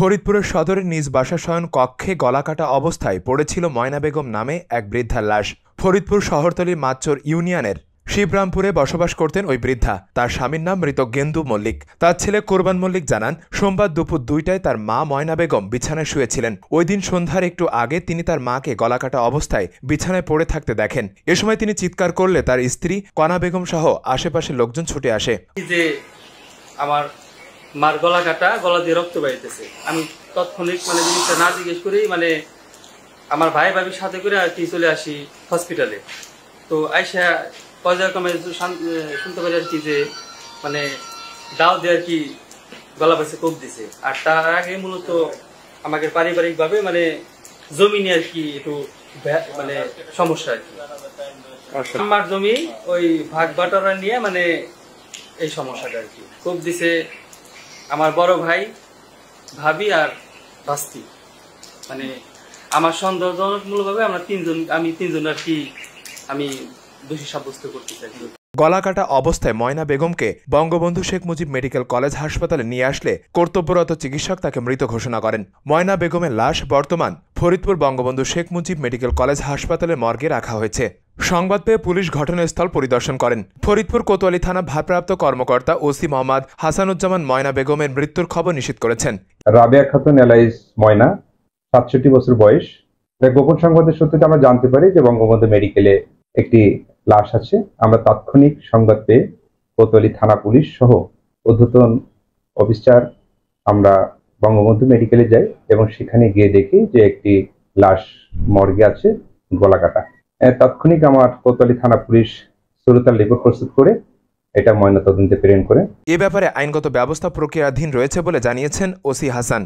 ফরিদপুরের সদরের নিজ বাসা শয়ন কক্ষে গলাকাটা অবস্থায় পড়েছিল ময়না বেগম নামে এক বৃদ্ধার লাশ। ফরিদপুর শহরতলির মাচ্চর ইউনিয়নের শিবরামপুরে বসবাস করতেন ওই বৃদ্ধা। তার স্বামীর নাম মৃত গেন্দু মল্লিক। তার ছেলে কোরবান মল্লিক জানান, সোমবার দুপুর 2টায় তার মা ময়না বেগম বিছানায় শুয়েছিলেন। ওই দিন সন্ধ্যার একটু আগে তিনি তার মাকে গলাকাটা অবস্থায় বিছানায় পড়ে থাকতে দেখেন। এ সময় তিনি চিৎকার করলে তার স্ত্রী কণা বেগম সহ আশেপাশের লোকজন ছুটে আসে। আমার মার গলা কাটা, গলা দিয়ে রক্ত বাইতেছে। আমি তৎক্ষণিক জিনিসটা না জিজ্ঞেস করেই আমার ভাই ভাবির সাথে করে আর কি চলে আসি হসপিটালে। তো আইসা পর্যায়ক্রমে শুনতে পারি আর কি যে দাও দিয়ে আর কি গলা পাশে কোপ দিছে। আর তার আগে মূলত আমাকে পারিবারিক ভাবে জমি নিয়ে আর কি একটু সমস্যা আর কি। আমার জমি ওই ভাগ বাটোয়ারা নিয়ে এই সমস্যাটা আর কি কোপ দিছে আমার বড় ভাই, ভাবি আর ভাস্তি। আমার সন্দেহজনকমূলকভাবে আমি তিনজন আর কি আমি দোষী সাব্যস্ত করতে চাই। গলাকাটা অবস্থায় ময়না বেগমকে বঙ্গবন্ধু শেখ মুজিব মেডিকেল কলেজ হাসপাতালে নিয়ে আসলে কর্তব্যরত চিকিৎসক তাকে মৃত ঘোষণা করেন। ময়না বেগমের লাশ বর্তমান ফরিদপুর বঙ্গবন্ধু শেখ মুজিব মেডিকেল কলেজ হাসপাতালের মর্গে রাখা হয়েছে। সংবাদ পেয়ে পুলিশ ঘটনাস্থল পরিদর্শন করেন। ফরিদপুর কোতোয়ালি থানা ভারপ্রাপ্ত কর্মকর্তা ওসি মোহাম্মদ হাসানুজ্জামান ময়না বেগমের মৃত্যুর খবর নিশ্চিত করেছেন। রাবেয়া খাতুন এলাইস ময়না, ৬৭ বছর বয়স। গোপন সংবাদের সূত্রে আমরা জানতে পারি যে বঙ্গবন্ধু মেডিকেলে একটি লাশ আছে। আমরা তাৎক্ষণিক সংবাদ পেয়ে কোতোয়ালি থানা পুলিশ সহ ঊর্ধ্বতন অফিসার আমরা বঙ্গবন্ধু মেডিকেলে যাই এবং সেখানে গিয়ে দেখি যে একটি লাশ মর্গে আছে, গলাকাটা। তাৎক্ষণিক আমার কোতোয়ালি থানা পুলিশ সুরতার রিপোর্ট প্রস্তুত করে এটা ময়নাতদন্তে প্রেরণ করে। এ ব্যাপারে আইনগত ব্যবস্থা প্রক্রিয়াধীন রয়েছে বলে জানিয়েছেন ওসি হাসান।